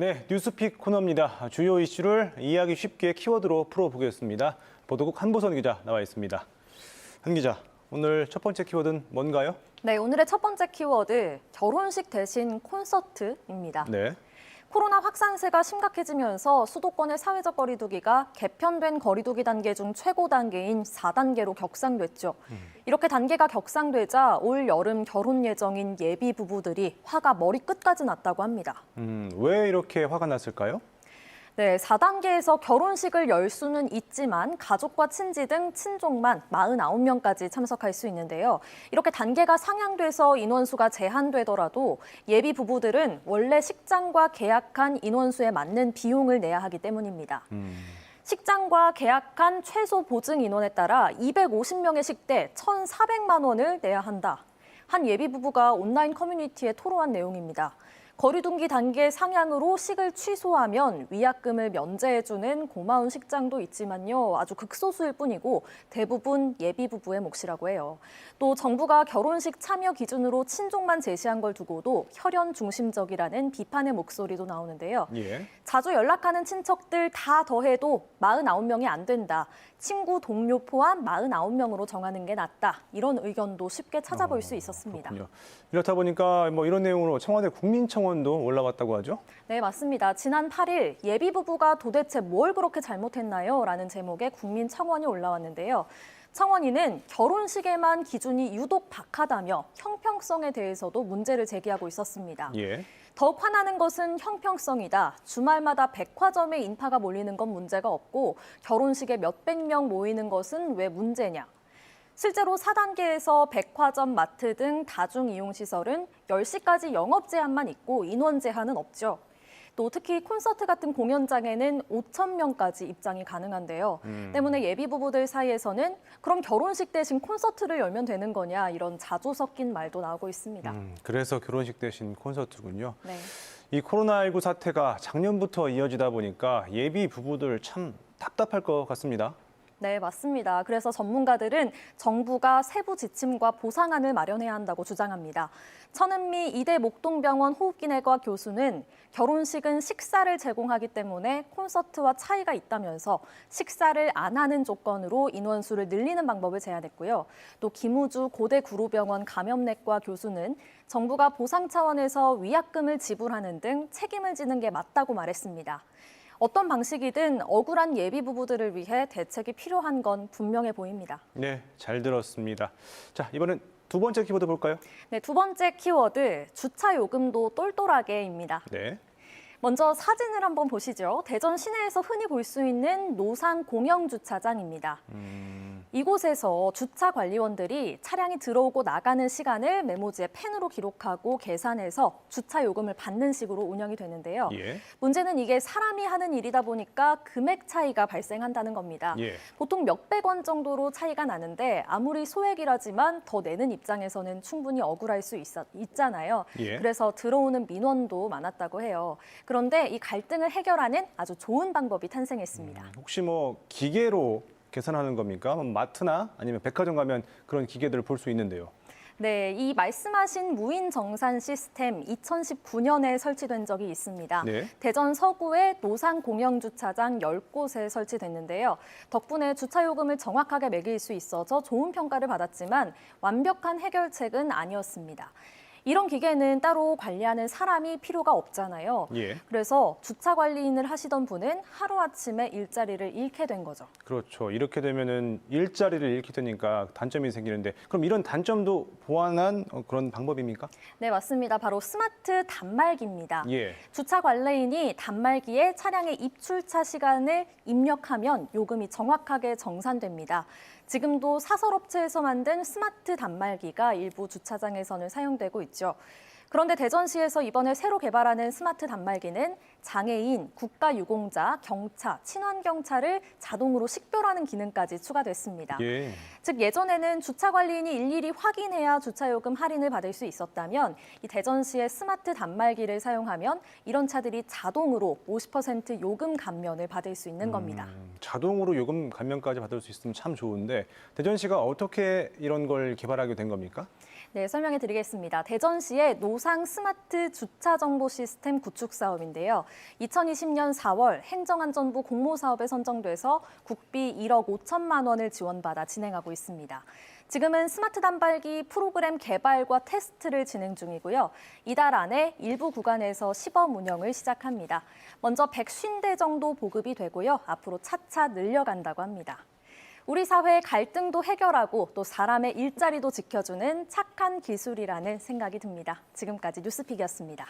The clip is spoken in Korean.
네, 뉴스픽 코너입니다. 주요 이슈를 이해하기 쉽게 키워드로 풀어보겠습니다. 보도국 한보선 기자 나와 있습니다. 한 기자, 오늘 첫 번째 키워드는 뭔가요? 네, 오늘의 첫 번째 키워드, 결혼식 대신 콘서트입니다. 네. 코로나 확산세가 심각해지면서 수도권의 사회적 거리두기가 개편된 거리두기 단계 중 최고 단계인 4단계로 격상됐죠. 이렇게 단계가 격상되자 올 여름 결혼 예정인 예비 부부들이 화가 머리끝까지 났다고 합니다. 왜 이렇게 화가 났을까요? 네, 4단계에서 결혼식을 열 수는 있지만 가족과 친지 등 친족만 49명까지 참석할 수 있는데요. 이렇게 단계가 상향돼서 인원수가 제한되더라도 예비 부부들은 원래 식장과 계약한 인원수에 맞는 비용을 내야 하기 때문입니다. 식장과 계약한 최소 보증 인원에 따라 250명의 식대 1,400만 원을 내야 한다. 한 예비 부부가 온라인 커뮤니티에 토로한 내용입니다. 거리두기 단계 상향으로 식을 취소하면 위약금을 면제해주는 고마운 식장도 있지만요. 아주 극소수일 뿐이고 대부분 예비 부부의 몫이라고 해요. 또 정부가 결혼식 참여 기준으로 친족만 제시한 걸 두고도 혈연 중심적이라는 비판의 목소리도 나오는데요. 예. 자주 연락하는 친척들 다 더해도 49명이 안 된다. 친구, 동료 포함 49명으로 정하는 게 낫다. 이런 의견도 쉽게 찾아볼 수 있었습니다. 그렇군요. 이렇다 보니까 이런 내용으로 청와대 국민청원도 올라왔다고 하죠? 네, 맞습니다. 지난 8일 예비 부부가 도대체 뭘 그렇게 잘못했나요? 라는 제목의 국민청원이 올라왔는데요. 청원인은 결혼식에만 기준이 유독 박하다며 형평성에 대해서도 문제를 제기하고 있었습니다. 예. 더욱 화나는 것은 형평성이다. 주말마다 백화점에 인파가 몰리는 건 문제가 없고 결혼식에 몇백 명 모이는 것은 왜 문제냐. 실제로 4단계에서 백화점, 마트 등 다중이용시설은 10시까지 영업 제한만 있고 인원 제한은 없죠. 또 특히 콘서트 같은 공연장에는 5,000명까지 입장이 가능한데요. 때문에 예비 부부들 사이에서는 그럼 결혼식 대신 콘서트를 열면 되는 거냐 이런 자조 섞인 말도 나오고 있습니다. 그래서 결혼식 대신 콘서트군요. 네. 이 코로나19 사태가 작년부터 이어지다 보니까 예비 부부들 참 답답할 것 같습니다. 네, 맞습니다. 그래서 전문가들은 정부가 세부 지침과 보상안을 마련해야 한다고 주장합니다. 천은미 이대 목동병원 호흡기내과 교수는 결혼식은 식사를 제공하기 때문에 콘서트와 차이가 있다면서 식사를 안 하는 조건으로 인원수를 늘리는 방법을 제안했고요. 또 김우주 고대구로병원 감염내과 교수는 정부가 보상 차원에서 위약금을 지불하는 등 책임을 지는 게 맞다고 말했습니다. 어떤 방식이든 억울한 예비 부부들을 위해 대책이 필요한 건 분명해 보입니다. 네, 잘 들었습니다. 자, 이번엔 두 번째 키워드 볼까요? 네, 두 번째 키워드, 주차 요금도 똘똘하게입니다. 네. 먼저 사진을 한번 보시죠. 대전 시내에서 흔히 볼 수 있는 노상 공영주차장입니다. 이곳에서 주차 관리원들이 차량이 들어오고 나가는 시간을 메모지에 펜으로 기록하고 계산해서 주차 요금을 받는 식으로 운영이 되는데요. 예. 문제는 이게 사람이 하는 일이다 보니까 금액 차이가 발생한다는 겁니다. 예. 보통 몇백 원 정도로 차이가 나는데 아무리 소액이라지만 더 내는 입장에서는 충분히 억울할 수 있잖아요. 예. 그래서 들어오는 민원도 많았다고 해요. 그런데 이 갈등을 해결하는 아주 좋은 방법이 탄생했습니다. 혹시 기계로 계산하는 겁니까? 마트나 아니면 백화점 가면 그런 기계들을 볼 수 있는데요. 네, 이 말씀하신 무인 정산 시스템 2019년에 설치된 적이 있습니다. 네. 대전 서구에 노상 공영주차장 10곳에 설치됐는데요. 덕분에 주차 요금을 정확하게 매길 수 있어서 좋은 평가를 받았지만 완벽한 해결책은 아니었습니다. 이런 기계는 따로 관리하는 사람이 필요가 없잖아요. 예. 그래서 주차 관리인을 하시던 분은 하루아침에 일자리를 잃게 된 거죠. 그렇죠. 이렇게 되면은 일자리를 잃게 되니까 단점이 생기는데 그럼 이런 단점도 보완한 그런 방법입니까? 네, 맞습니다. 바로 스마트 단말기입니다. 예. 주차 관리인이 단말기에 차량의 입출차 시간을 입력하면 요금이 정확하게 정산됩니다. 지금도 사설업체에서 만든 스마트 단말기가 일부 주차장에서는 사용되고 있죠. 그런데 대전시에서 이번에 새로 개발하는 스마트 단말기는 장애인, 국가유공자, 경차, 친환경차를 자동으로 식별하는 기능까지 추가됐습니다. 예. 즉 예전에는 주차 관리인이 일일이 확인해야 주차요금 할인을 받을 수 있었다면 이 대전시의 스마트 단말기를 사용하면 이런 차들이 자동으로 50% 요금 감면을 받을 수 있는 겁니다. 자동으로 요금 감면까지 받을 수 있으면 참 좋은데 대전시가 어떻게 이런 걸 개발하게 된 겁니까? 네, 설명해 드리겠습니다. 대전시의 노상 스마트 주차 정보 시스템 구축 사업인데요. 2020년 4월 행정안전부 공모사업에 선정돼서 국비 1억 5천만 원을 지원받아 진행하고 있습니다. 지금은 스마트 단발기 프로그램 개발과 테스트를 진행 중이고요. 이달 안에 일부 구간에서 시범 운영을 시작합니다. 먼저 150대 정도 보급이 되고요. 앞으로 차차 늘려간다고 합니다. 우리 사회의 갈등도 해결하고 또 사람의 일자리도 지켜주는 착한 기술이라는 생각이 듭니다. 지금까지 뉴스픽이었습니다.